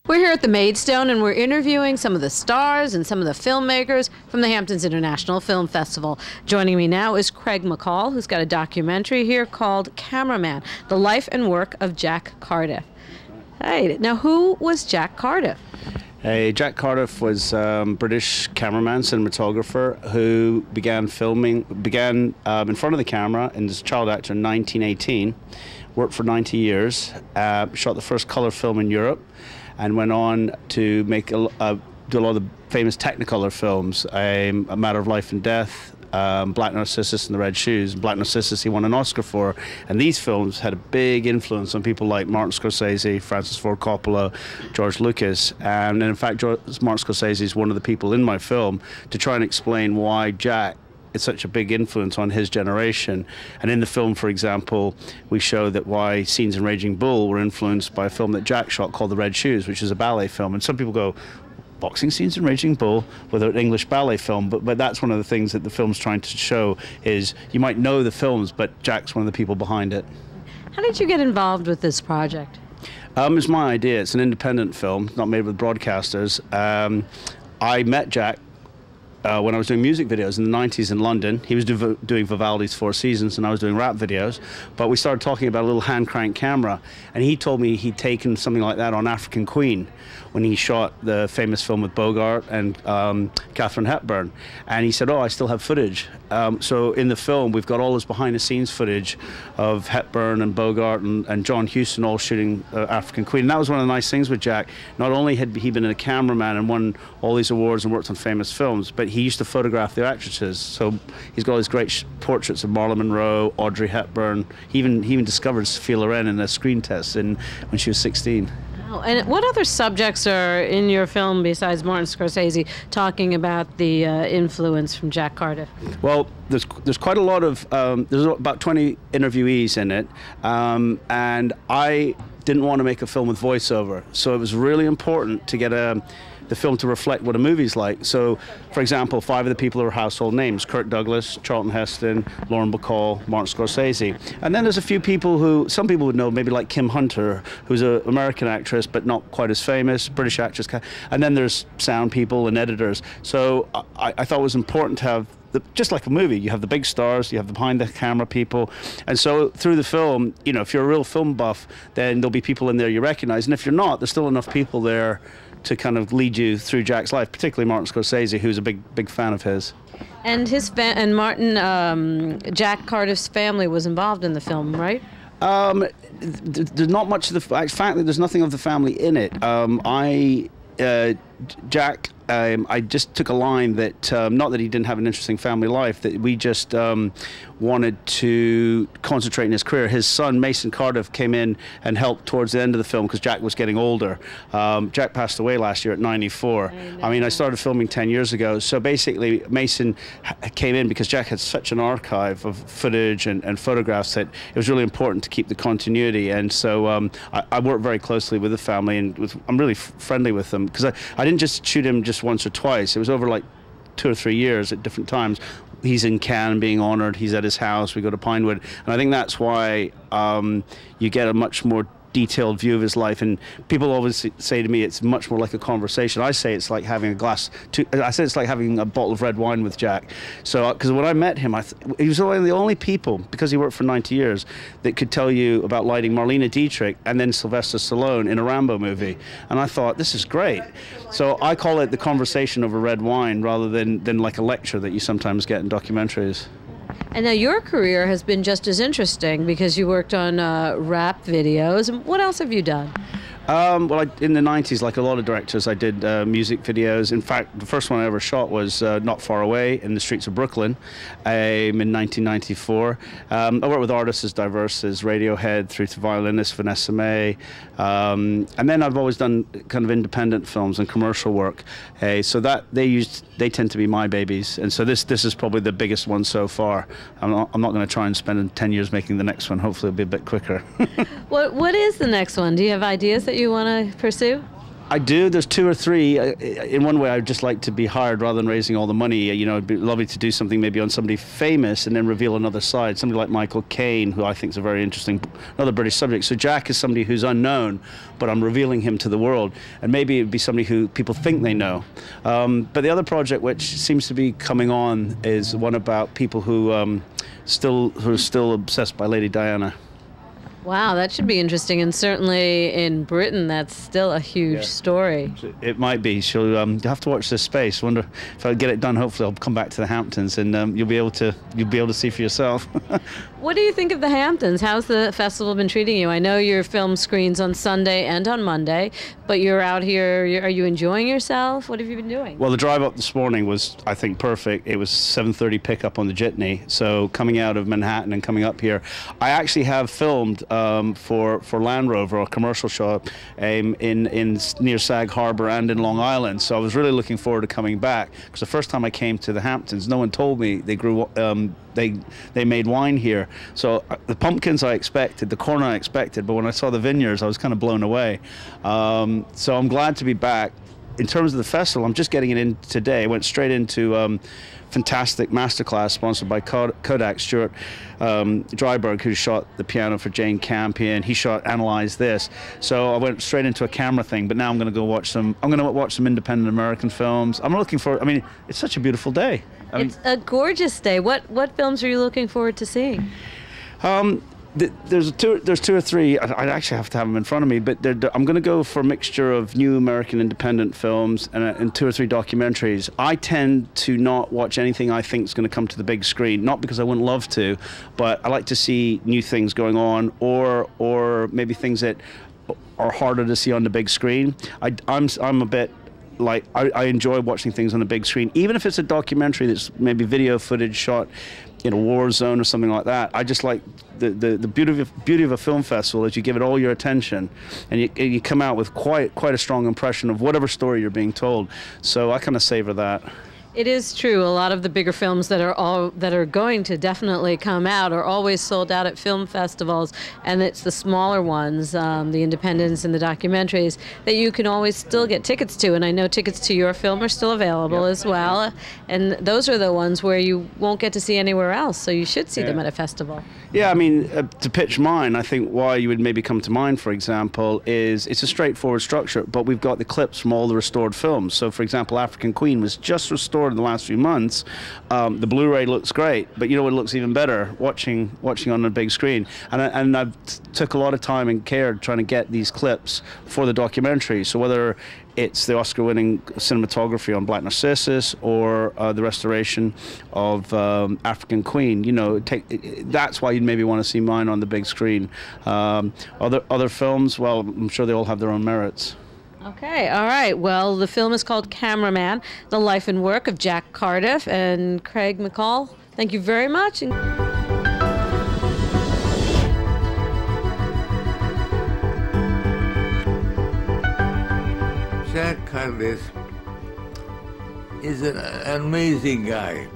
We're here at the Maidstone, and we're interviewing some of the stars and some of the filmmakers from the Hamptons International Film Festival. Joining me now is Craig McCall, who's got a documentary here called Cameraman, the life and work of Jack Cardiff. Hey, now who was Jack Cardiff? Jack Cardiff was British cameraman, cinematographer, who began in front of the camera and as a child actor in 1918, worked for 90 years, shot the first colour film in Europe, and went on to make do a lot of the famous Technicolor films, A Matter of Life and Death, Black Narcissus and the Red Shoes. Black Narcissus he won an Oscar for, and these films had a big influence on people like Martin Scorsese, Francis Ford Coppola, George Lucas, and in fact Martin Scorsese is one of the people in my film to try and explain why Jack is such a big influence on his generation. And in the film, for example, we show that why scenes in Raging Bull were influenced by a film that Jack shot called The Red Shoes, which is a ballet film. And some people go, boxing scenes in Raging Bull with an English ballet film, but that's one of the things that the film's trying to show is you might know the films, but Jack's one of the people behind it. How did you get involved with this project? It's my idea. It's an independent film, not made with broadcasters. I met Jack when I was doing music videos in the 90s in London. He was doing Vivaldi's Four Seasons and I was doing rap videos, but we started talking about a little hand crank camera, and he told me he'd taken something like that on African Queen when he shot the famous film with Bogart and Katharine Hepburn, and he said, oh, I still have footage. So in the film we've got all this behind the scenes footage of Hepburn and Bogart and John Huston all shooting African Queen. And that was one of the nice things with Jack. Not only had he been a cameraman and won all these awards and worked on famous films, but he used to photograph the actresses. So he's got all these great portraits of Marilyn Monroe, Audrey Hepburn. He even discovered Sophia Loren in a screen test when she was 16. Oh, and what other subjects are in your film besides Martin Scorsese talking about the influence from Jack Cardiff? Well, there's quite a lot of, there's about 20 interviewees in it, and I didn't want to make a film with voiceover, so it was really important to get the film to reflect what a movie's like. So, for example, 5 of the people are household names: Kirk Douglas, Charlton Heston, Lauren Bacall, Martin Scorsese. And then there's a few people who some people would know, maybe like Kim Hunter, who's an American actress but not quite as famous, British actress. And then there's sound people and editors. So I thought it was important to have, just like a movie, you have the big stars, you have the behind the camera people, and so through the film, you know, if you're a real film buff, then there'll be people in there you recognize, and if you're not, there's still enough people there to kind of lead you through Jack's life, particularly Martin Scorsese, who's a big fan of his. And Jack Cardiff's family was involved in the film, right? There's not much of the fact that there's nothing of the family in it. Jack, I just took a line that, not that he didn't have an interesting family life, that we just wanted to concentrate in his career. His son, Mason Cardiff, came in and helped towards the end of the film because Jack was getting older. Jack passed away last year at 94. I mean, I started filming 10 years ago. So basically, Mason came in because Jack had such an archive of footage and photographs that it was really important to keep the continuity. And so I worked very closely with the family, and I'm really friendly with them because I didn't just shoot him just once or twice. It was over like 2 or 3 years at different times. He's in Cannes being honored, he's at his house, we go to Pinewood, and I think that's why you get a much more detailed view of his life. And people always say to me it's much more like a conversation. I say it's like having it's like having a bottle of red wine with Jack. So because when I met him, he was one of the only people, because he worked for 90 years, that could tell you about lighting Marlene Dietrich and then Sylvester Stallone in a Rambo movie. And I thought, this is great. So I call it the conversation over red wine rather than like a lecture that you sometimes get in documentaries. And now your career has been just as interesting because you worked on rap videos. What else have you done? Well, in the 90s, like a lot of directors, I did music videos. In fact, the first one I ever shot was Not Far Away in the streets of Brooklyn in 1994. I worked with artists as diverse as Radiohead through to violinist Vanessa Mae. And then I've always done kind of independent films and commercial work. So that they tend to be my babies. And so this is probably the biggest one so far. I'm not going to try and spend 10 years making the next one. Hopefully it'll be a bit quicker. What is the next one? Do you have ideas that you want to pursue? I do. There's 2 or 3. In one way, I'd just like to be hired rather than raising all the money. You know, it'd be lovely to do something maybe on somebody famous and then reveal another side. Somebody like Michael Caine, who I think is a very interesting, another British subject. So Jack is somebody who's unknown, but I'm revealing him to the world. And maybe it'd be somebody who people think they know. But the other project, which seems to be coming on, is one about people who are still obsessed by Lady Diana. Wow, that should be interesting, and certainly in Britain, that's still a huge story. It might be. You'll have to watch this space. Wonder if I get it done. Hopefully, I'll come back to the Hamptons, and you'll be able to see for yourself. What do you think of the Hamptons? How's the festival been treating you? I know your film screens on Sunday and on Monday, but you're out here. Are you enjoying yourself? What have you been doing? Well, the drive up this morning was, I think, perfect. It was 7:30 pickup on the Jitney. So coming out of Manhattan and coming up here, I actually have filmed for Land Rover, a commercial shot in near Sag Harbor and in Long Island. So I was really looking forward to coming back, because the first time I came to the Hamptons, no one told me they grew. They made wine here. So the pumpkins I expected, the corn I expected, but when I saw the vineyards, I was kind of blown away. So I'm glad to be back. In terms of the festival, I'm just getting it in today. I went straight into fantastic masterclass sponsored by Kodak. Stuart Dryberg, who shot the piano for Jane Campion, he analyzed this. So I went straight into a camera thing. But now I'm going to go watch some. I'm going to watch some independent American films. I'm looking for. I mean, it's such a beautiful day. It's a gorgeous day. What films are you looking forward to seeing? There's 2 or 3. I'd actually have to have them in front of me, but I'm going to go for a mixture of new American independent films and 2 or 3 documentaries. I tend to not watch anything I think is going to come to the big screen, not because I wouldn't love to, but I like to see new things going on, or maybe things that are harder to see on the big screen. I'm a bit like, I enjoy watching things on the big screen, even if it's a documentary that's maybe video footage shot in a war zone or something like that. I just like the beauty of a film festival is you give it all your attention, and you come out with quite a strong impression of whatever story you're being told. So I kind of savor that. It is true. A lot of the bigger films that are going to definitely come out are always sold out at film festivals, and it's the smaller ones, the independents and the documentaries, that you can always still get tickets to. And I know tickets to your film are still available as well. And those are the ones where you won't get to see anywhere else, so you should see them at a festival. Yeah, I mean, to pitch mine, I think why you would maybe come to mind, for example, is it's a straightforward structure, but we've got the clips from all the restored films. So, for example, African Queen was just restored in the last few months. The Blu-ray looks great, but you know what looks even better? Watching on a big screen. And I've took a lot of time and care trying to get these clips for the documentary. So whether it's the Oscar-winning cinematography on Black Narcissus or the restoration of African Queen, you know, that's why you'd maybe want to see mine on the big screen. Other films, well, I'm sure they all have their own merits. Okay, all right. Well, the film is called Cameraman, the life and work of Jack Cardiff. And Craig McCall, thank you very much. Jack Cardiff is an amazing guy.